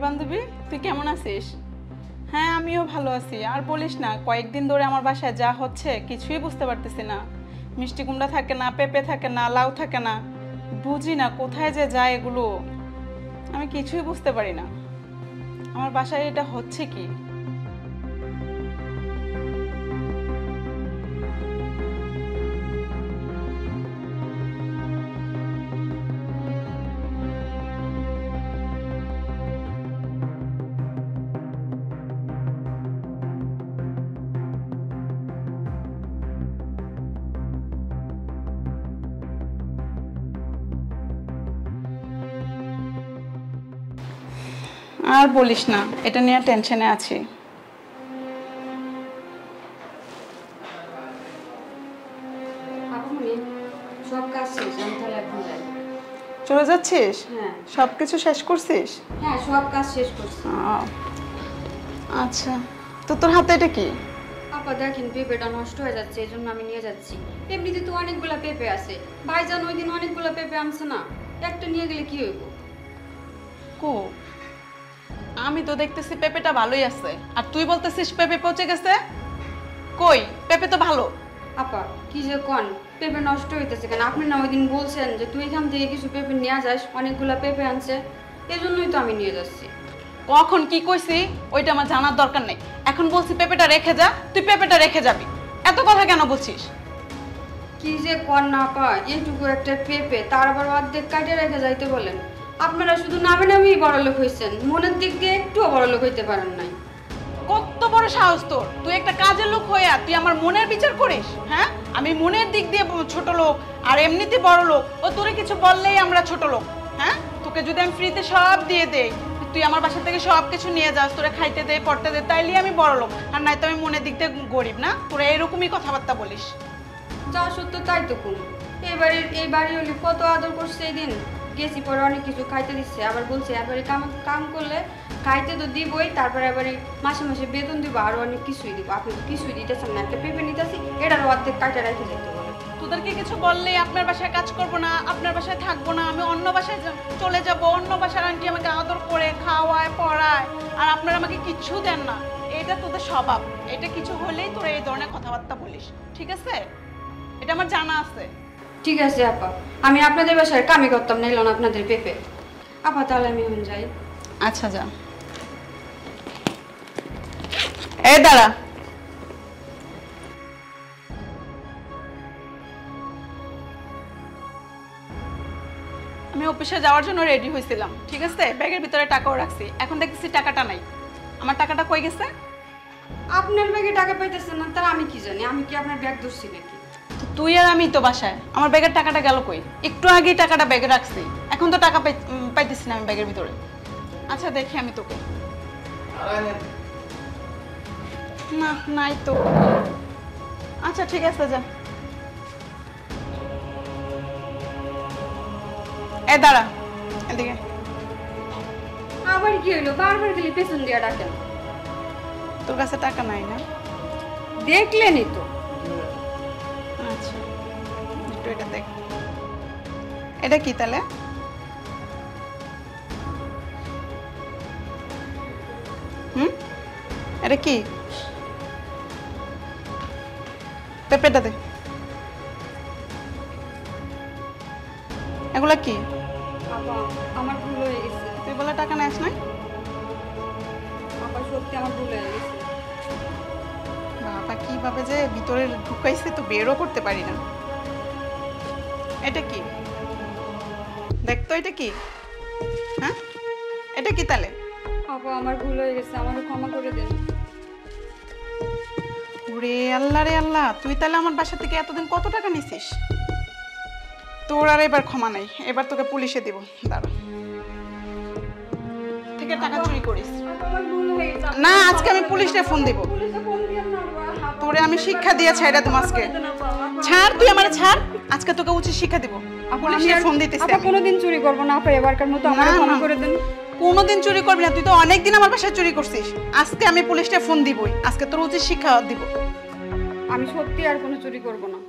বান্ধবী, তুই কেমন আছিস? হ্যাঁ, আমিও ভালো আছি। আর বলিস না, কয়েকদিন ধরে আমার বাসায় যা হচ্ছে কিছুই বুঝতে পারতেছি না। মিষ্টি কুমড়া থাকে না, পেঁপে থাকে না, লাউ থাকে না, বুঝি না কোথায় যে যায় এগুলো। আমি কিছুই বুঝতে পারি না আমার বাসায় এটা হচ্ছে কি। আর বলিস না, এটা নিয়ে টেনশনে আছি। সব কাজ শেষ, আমি তাহলে এখন যাই। চলে যাচ্ছিস? হ্যাঁ। সবকিছু শেষ করছিস? হ্যাঁ, সব কাজ শেষ করছি। আচ্ছা, তো তোর হাতে এটা কি? আপা দেখেন, পেঁপেটা নষ্ট হয়ে যাচ্ছে, এই জন্য আমি নিয়ে যাচ্ছি। এমনিতে তো অনেকগুলা পেঁপে আছে, ভাইজান ওই দিন অনেকগুলা পেঁপে আনছে না, একটা নিয়ে গেলে কি হইব? কো, আমি তো দেখতেছি পেঁপেটা ভালোই আছে, আর তুই বলতেছিস পেঁপে পচে গেছে। কই, পেঁপে তো ভালো। আপা কি যে কন, পেঁপে নষ্ট হইতেছে কেন? আপনি না ওই দিন বলছেন যে তুই এখান থেকে কিছু পেঁপে নিয়ে যাস, অনেকগুলা পেঁপে আনছে, এই জন্যই তো আমি নিয়ে যাচ্ছি। কখন কি কইছি ওইটা আমার জানার দরকার নেই। এখন বলছি পেঁপেটা রেখে যা, তুই পেঁপেটা রেখে যাবি। এত কথা কেন বলছিস? কি যে কর না আপা, এইটুকু একটা পেঁপে তার আবার অর্ধেক কাটে রেখে যাইতে বলেন? আপনারা শুধু নামে নামেই বড়লোক হয়েছেন, মনের দিক দিয়ে একটুও বড়লোক হইতে পারেন নাই। কত বড় সাহস তোর! তুই একটা কাজের লোক হইয়া তুই আমার মনের বিচার করিস? হ্যাঁ, আমি মনের দিক দিয়ে ছোট লোক, আর এমনিতে বড় লোক। ও তোরে কিছু বললেই আমরা ছোট লোক? হ্যাঁ, তোকে যদি আমি ফ্রিতে সব দিয়ে দেই, তুই আমার বাসা থেকে সব কিছু নিয়ে যাস, তোরে খাইতে দে, পড়তে দে, তাইলে আমি বড় লোক, আর নাই তো আমি মনের দিক দিয়ে গরিব না? তোরা এরকমই কথাবার্তা বলিস। যা সত্য তাই তো কুম। এই বাড়ি হলে কত আদর করছে, এই দিন গেছি পরে অনেক কিছু খাইতে দিচ্ছে, আবার বলছে এবারে কাম করলে খাইতে তো দিবই, তারপরে এবারে মাসে মাসে বেতন দিব, আরো অনেক কিছুই দিব। আপনি তো কিছুই দিতেছেন না, একটা পেঁপে নিতেছি, এটারও অর্ধেক কাটা রেখে যেতে বলে। তোদেরকে কিছু বললেই আপনার বাসায় কাজ করব না, আপনার বাসায় থাকবো না, আমি অন্য বাসায় চলে যাব, অন্য বাসার আন্টি আমাকে আদর করে খাওয়ায় পড়ায়, আর আপনারা আমাকে কিচ্ছু দেন না। এটা তোদের স্বভাব। এটা কিছু হলেই তোরা এই ধরনের কথাবার্তা বলিস, ঠিক আছে? এটা আমার জানা আছে। ঠিক আছে আপা, আমি আপনাদের বাসায় কামই করতাম না, এলো না আপনাদের পেঁপে। আপা তাহলে আমি এখন যাই। আচ্ছা, যা। এই দাঁড়া। আমি অফিসে যাওয়ার জন্য রেডি হয়েছিলাম, ঠিক আছে? ব্যাগের ভিতরে টাকাও রাখছি, এখন দেখতেছি টাকাটা নাই। আমার টাকাটা কই গেছে? আপনার ব্যাগে টাকা পাইতেছেন না, তার আমি কি জানি? আমি কি আপনার ব্যাগ ধরছি নাকি? তুই আর আমি তো বাসায়, আমার ব্যাগের টাকাটা গেল কই? একটু আগেই টাকাটা ব্যাগে রাখছি, এখন তো টাকা পাইতেছি না আমি ব্যাগের ভিতরে। আচ্ছা, দেখি আমি তোকে। না, নাই তো। আচ্ছা, ঠিক আছে, যা। এ দাঁড়া, এদিকে। আবার কি হইলো? বারবার গেলে পেছন দিয়ে ডাকেন। তোর কাছে টাকা নাই না? দেখলেনই তো। আচ্ছা, একটু এটা দেখ। এটা কি তাহলে? এটা কি? পেঁপেটা দে। এগুলা কি? আপা আমার ভুল হয়ে গেছে। তুই বলে টাকা নেস না? আপা সত্যি আমার ভুল হয়ে গেছে। বাবা, কিভাবে যে ভিতরে ঢুকাইছে তো বেরও করতে পারি না। এটা কি? দেখ তো, এটা কি? হ্যাঁ, এটা কি তাহলে? আপা আমার ভুল হয়ে গেছে, আমাকে ক্ষমা করে দেন। ওরে আল্লাহ রে আল্লাহ, তুই তাহলে আমার বাসা থেকে এতদিন কত টাকা নিছিস? তোর আর এবার ক্ষমা নাই, এবার তোকে পুলিশে দিব। দাঁড়া, থেকে টাকা চুরি করিস আমার ভুল হয়ে গেছে। না, আজকে আমি পুলিশে ফোন দিব। পুলিশে ফোন দিয়েন না আপা। তোরে আমি শিক্ষা দিয়ে ছাইড়া দেব আজকে। ছাড়, তুই আমারে ছাড়, আজকে তোকে উচিত শিক্ষা দিব। পুলিশে ফোন দিতেছি আপা আমি। কোনোদিন চুরি করব না আপা, এবারকার মতো আমাকে ক্ষমা করে দেন। কোনোদিন চুরি করবি না, তুই তো অনেকদিন আমার বাসায় চুরি করছিস। আজকে আমি পুলিশে ফোন দিবই, আজকে তোর উচিত শিক্ষা দিব। আমি সত্যি আর কোনো চুরি করব না।